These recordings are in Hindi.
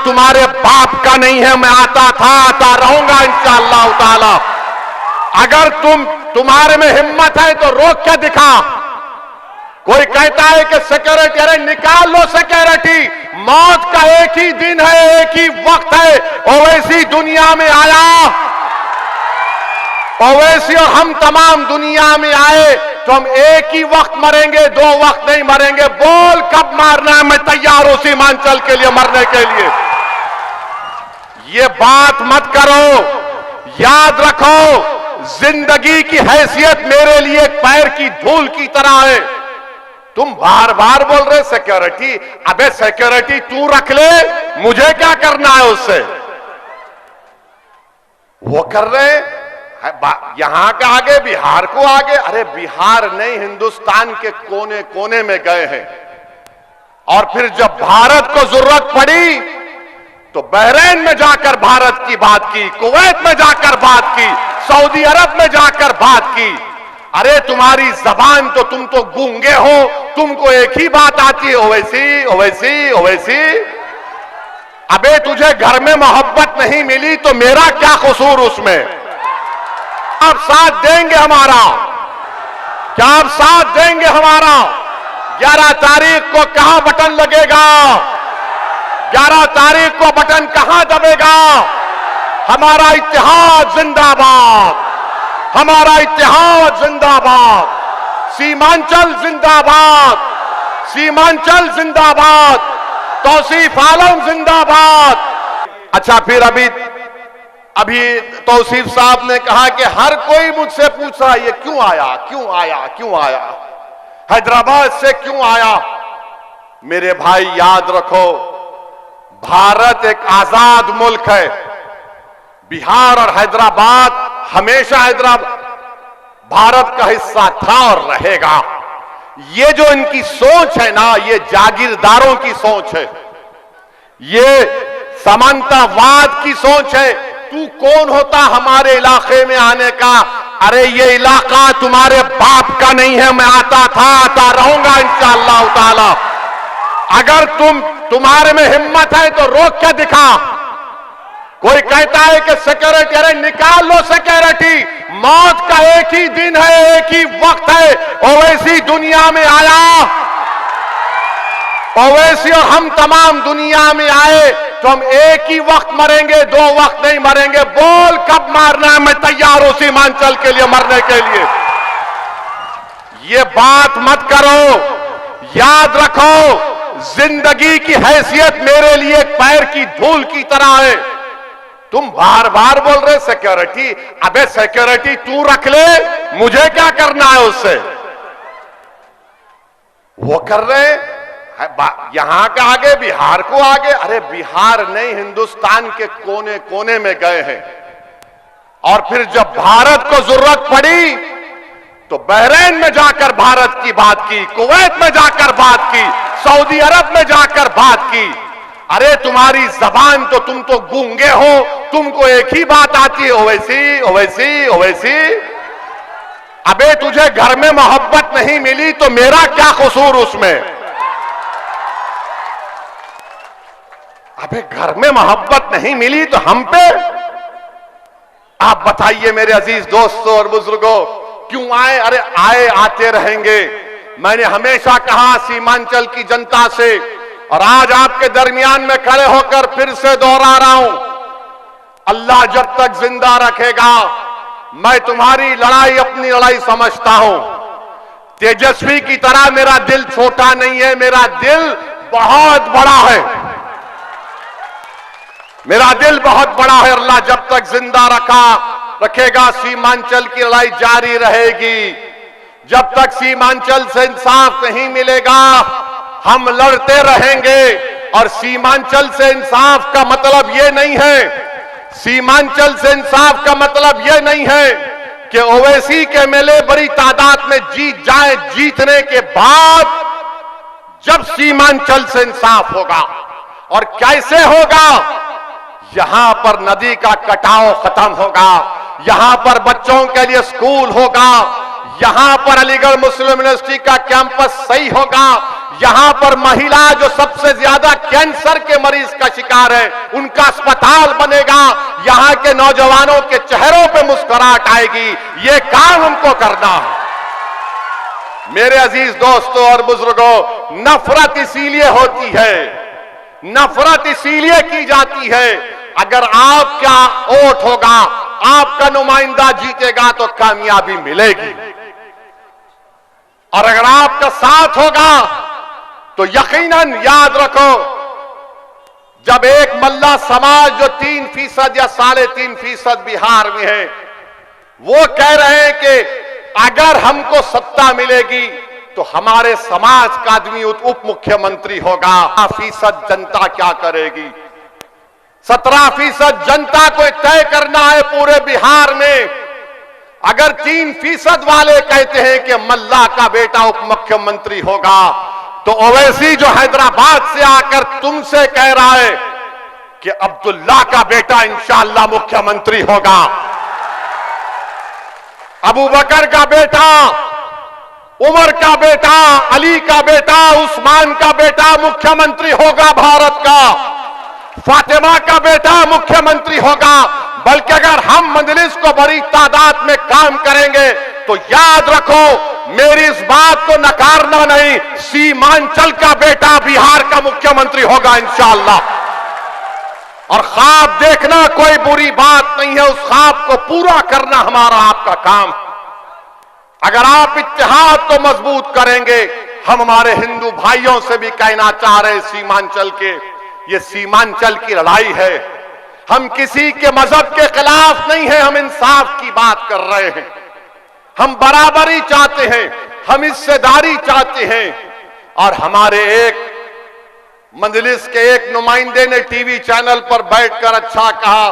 तुम्हारे बाप का नहीं है, मैं आता था, आता रहूंगा इंशाअल्लाह ताला। अगर तुम्हारे में हिम्मत है तो रोक के दिखा। कोई कहता है कि सिक्योरिटी, अरे निकाल लो सिक्योरिटी, मौत का एक ही दिन है, एक ही वक्त है। ओवैसी दुनिया में आया, ओवैसी और हम तमाम दुनिया में आए तो हम एक ही वक्त मरेंगे, 2 वक्त नहीं मरेंगे। बोल कब मारना है, मैं तैयार हूं सीमांचल के लिए मरने के लिए। ये बात मत करो, याद रखो, जिंदगी की हैसियत मेरे लिए एक पैर की धूल की तरह है। तुम बार बार बोल रहे सिक्योरिटी, अबे सिक्योरिटी तू रख ले, मुझे क्या करना है उससे। वो कर रहे यहां के आगे, बिहार को आगे। अरे बिहार नहीं, हिंदुस्तान के कोने कोने में गए हैं। और फिर जब भारत को जरूरत पड़ी तो बहरीन में जाकर भारत की बात की, कुवैत में जाकर बात की, सऊदी अरब में जाकर बात की। अरे तुम्हारी जबान तो, तुम तो गूंगे हो, तुमको एक ही बात आती है, ओवैसी ओवैसी ओवैसी। अबे तुझे घर में मोहब्बत नहीं मिली तो मेरा क्या कसूर उसमें। आप साथ देंगे हमारा, क्या आप साथ देंगे हमारा। 11 तारीख को कहां बटन लगेगा, 11 तारीख को बटन कहां दबेगा। हमारा इत्तेहाद जिंदाबाद, हमारा इत्तेहाद जिंदाबाद, सीमांचल जिंदाबाद, सीमांचल जिंदाबाद, तौसीफ आलम जिंदाबाद। अच्छा, फिर अभी तौसीफ साहब ने कहा कि हर कोई मुझसे पूछा ये क्यों आया, क्यों आया, क्यों आया, हैदराबाद से क्यों आया। मेरे भाई याद रखो, भारत एक आजाद मुल्क है। बिहार और हैदराबाद हमेशा भारत का हिस्सा था और रहेगा। ये जो इनकी सोच है ना, ये जागीरदारों की सोच है, ये समानतावाद की सोच है। तू कौन होता हमारे इलाके में आने का। अरे ये इलाका तुम्हारे बाप का नहीं है, मैं आता था, आता रहूंगा इंशाअल्लाह ताला। अगर तुम्हारे में हिम्मत है तो रोक के दिखा। कोई कहता है कि सिक्योरिटी, अरे निकाल लो सिक्योरिटी, मौत का एक ही दिन है, एक ही वक्त है। ओवैसी दुनिया में आया, ओवैसी और हम तमाम दुनिया में आए तो हम एक ही वक्त मरेंगे, 2 वक्त नहीं मरेंगे। बोल कब मारना है, मैं तैयार हूं सीमांचल के लिए मरने के लिए। ये बात मत करो, याद रखो, जिंदगी की हैसियत मेरे लिए एक पैर की धूल की तरह है। तुम बार बार बोल रहे सिक्योरिटी, अबे सिक्योरिटी तू रख ले, मुझे क्या करना है उससे। वो कर रहे यहां के आगे, बिहार को आगे। अरे बिहार नहीं, हिंदुस्तान के कोने कोने में गए हैं। और फिर जब भारत को जरूरत पड़ी तो बहरीन में जाकर भारत की बात की, कुवैत में जाकर बात की, सऊदी अरब में जाकर बात की। अरे तुम्हारी जबान तो, तुम तो गूंगे हो, तुमको एक ही बात आती है, ओवैसी ओवैसी ओवैसी। अबे तुझे घर में मोहब्बत नहीं मिली तो मेरा क्या कसूर उसमें। अबे घर में मोहब्बत नहीं मिली तो हम पे। आप बताइए मेरे अजीज दोस्तों और बुजुर्गों, क्यों आए। अरे आए, आते रहेंगे। मैंने हमेशा कहा सीमांचल की जनता से, और आज आपके दरमियान में खड़े होकर फिर से दोहरा रहा हूं, अल्लाह जब तक जिंदा रखेगा, मैं तुम्हारी लड़ाई अपनी लड़ाई समझता हूं। तेजस्वी की तरह मेरा दिल छोटा नहीं है, मेरा दिल बहुत बड़ा है, मेरा दिल बहुत बड़ा है। अल्लाह जब तक जिंदा रखेगा, सीमांचल की लड़ाई जारी रहेगी। जब तक सीमांचल से इंसाफ नहीं मिलेगा, हम लड़ते रहेंगे। और सीमांचल से इंसाफ का मतलब यह नहीं है, सीमांचल से इंसाफ का मतलब यह नहीं है कि ओवैसी के एमएलए बड़ी तादाद में जीत जाए। जीतने के बाद जब सीमांचल से इंसाफ होगा, और कैसे होगा, यहां पर नदी का कटाव खत्म होगा, यहां पर बच्चों के लिए स्कूल होगा, यहां पर अलीगढ़ मुस्लिम यूनिवर्सिटी का कैंपस सही होगा, यहां पर महिला जो सबसे ज्यादा कैंसर के मरीज का शिकार है, उनका अस्पताल बनेगा। यहां के नौजवानों के चेहरों पे मुस्कुराहट आएगी। ये काम हमको करना है। मेरे अजीज दोस्तों और बुजुर्गों, नफरत इसीलिए होती है, नफरत इसीलिए की जाती है। अगर आपका वोट होगा, आपका नुमाइंदा जीतेगा तो कामयाबी मिलेगी, और अगर आपका साथ होगा तो यकीनन याद रखो, जब एक मल्ला समाज जो 3% या 3.5% बिहार में है, वो कह रहे हैं कि अगर हमको सत्ता मिलेगी तो हमारे समाज का आदमी उप मुख्यमंत्री होगा, 5% जनता क्या करेगी? 17% जनता को तय करना है पूरे बिहार में। अगर 3% वाले कहते हैं कि मल्ला का बेटा उप मुख्यमंत्री होगा, तो ओवैसी जो हैदराबाद से आकर तुमसे कह रहा है कि अब्दुल्ला का बेटा इंशाअल्लाह मुख्यमंत्री होगा, अबू बकर का बेटा, उमर का बेटा, अली का बेटा, उस्मान का बेटा मुख्यमंत्री होगा भारत का, फातिमा का बेटा मुख्यमंत्री होगा। बल्कि अगर हम मजलिस को बड़ी तादाद में काम करेंगे तो याद रखो, मेरी इस बात को नकारना नहीं, सीमांचल का बेटा बिहार का मुख्यमंत्री होगा इंशाअल्लाह। और ख्वाब देखना कोई बुरी बात नहीं है, उस ख्वाब को पूरा करना हमारा आपका काम। अगर आप इत्तेहाद को मजबूत करेंगे, हम हमारे हिंदू भाइयों से भी कहना चाह रहे सीमांचल के, ये सीमांचल की लड़ाई है। हम किसी के मजहब के खिलाफ नहीं है, हम इंसाफ की बात कर रहे हैं, हम बराबरी चाहते हैं, हम हिस्सेदारी चाहते हैं। और हमारे एक मजलिस के एक नुमाइंदे ने टीवी चैनल पर बैठकर अच्छा कहा,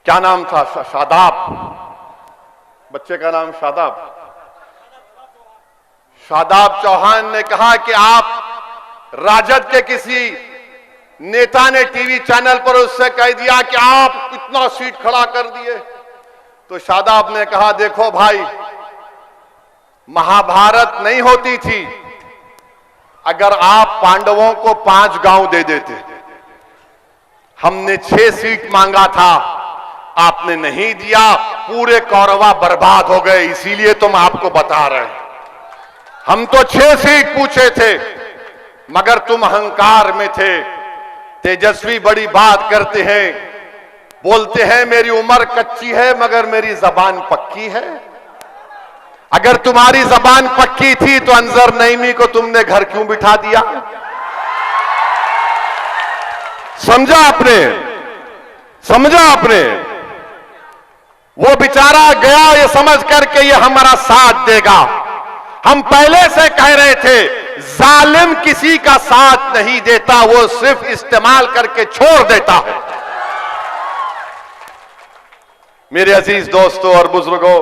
क्या नाम था? शादाब, बच्चे का नाम शादाब चौहान ने कहा कि आप राजद के किसी नेता ने टीवी चैनल पर उससे कह दिया कि आप इतना सीट खड़ा कर दिए। तो शादाब ने कहा, देखो भाई, महाभारत नहीं होती थी अगर आप पांडवों को 5 गांव दे देते। हमने 6 सीट मांगा था, आपने नहीं दिया, पूरे कौरवा बर्बाद हो गए। इसीलिए तुम आपको बता रहे हैं, हम तो 6 सीट पूछे थे, मगर तुम अहंकार में थे। तेजस्वी बड़ी बात करते हैं, बोलते हैं मेरी उम्र कच्ची है मगर मेरी जबान पक्की है। अगर तुम्हारी जबान पक्की थी तो अंजर नईमी को तुमने घर क्यों बिठा दिया? समझा आपने? समझा आपने? वो बेचारा गया ये समझ करके ये हमारा साथ देगा। हम पहले से कह रहे थे, जालिम किसी का साथ नहीं देता, वो सिर्फ इस्तेमाल करके छोड़ देता है। मेरे अजीज दोस्तों और बुजुर्गों,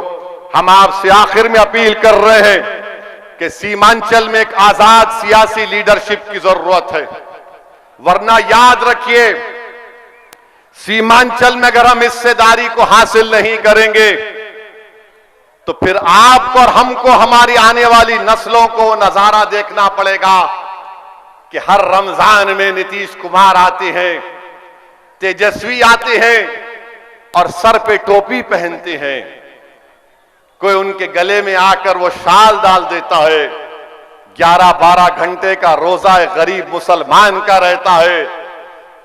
हम आपसे आखिर में अपील कर रहे हैं कि सीमांचल में एक आजाद सियासी लीडरशिप की जरूरत है। वरना याद रखिए, सीमांचल में अगर हम हिस्सेदारी को हासिल नहीं करेंगे तो फिर आपको और हमको, हमारी आने वाली नस्लों को नजारा देखना पड़ेगा कि हर रमजान में नीतीश कुमार आते हैं, तेजस्वी आते हैं और सर पे टोपी पहनते हैं, कोई उनके गले में आकर वो शाल डाल देता है, 11-12 घंटे का रोजा गरीब मुसलमान का रहता है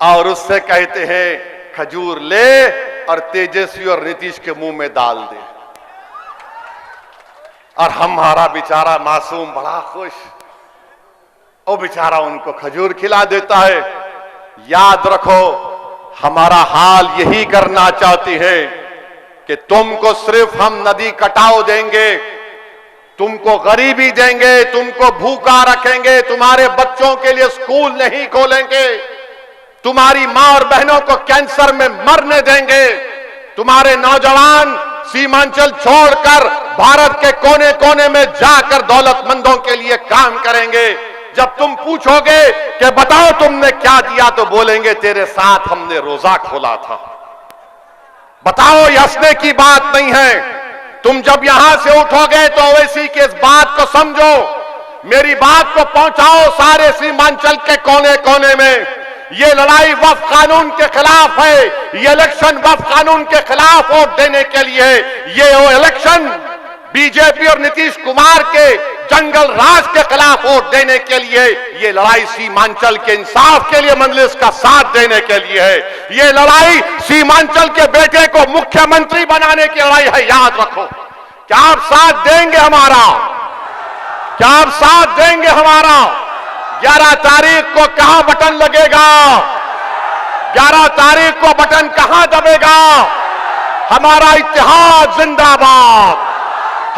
और उससे कहते हैं खजूर ले और तेजस्वी और नीतीश के मुंह में डाल दे। और हमारा बेचारा मासूम बड़ा खुश, वो बेचारा उनको खजूर खिला देता है। याद रखो, हमारा हाल यही करना चाहती है कि तुमको सिर्फ हम नदी कटाव देंगे, तुमको गरीबी देंगे, तुमको भूखा रखेंगे, तुम्हारे बच्चों के लिए स्कूल नहीं खोलेंगे, तुम्हारी मां और बहनों को कैंसर में मरने देंगे, तुम्हारे नौजवान सीमांचल छोड़कर भारत के कोने कोने में जाकर दौलतमंदों के लिए काम करेंगे। जब तुम पूछोगे कि बताओ तुमने क्या दिया, तो बोलेंगे तेरे साथ हमने रोजा खोला था। बताओ, ये हंसने की बात नहीं है। तुम जब यहां से उठोगे तो ओवैसी की इस बात को समझो, मेरी बात को पहुंचाओ सारे सीमांचल के कोने कोने में। ये लड़ाई वक्फ कानून के खिलाफ है, ये इलेक्शन वक्फ कानून के खिलाफ वोट देने के लिए है। ये इलेक्शन बीजेपी और नीतीश कुमार के जंगल राज के खिलाफ वोट देने के लिए। ये लड़ाई सीमांचल के इंसाफ के लिए मजलिस का साथ देने के लिए है। ये लड़ाई सीमांचल के बेटे को मुख्यमंत्री बनाने की लड़ाई है, याद रखो। क्या आप साथ देंगे हमारा? क्या आप साथ देंगे हमारा? 11 तारीख को कहां बटन लगेगा? 11 तारीख को बटन कहां दबेगा? हमारा इत्तेहाद जिंदाबाद,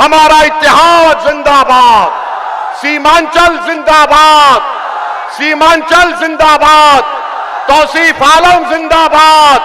हमारा इत्तेहाद जिंदाबाद, सीमांचल जिंदाबाद, सीमांचल जिंदाबाद, तौसीफ आलम जिंदाबाद,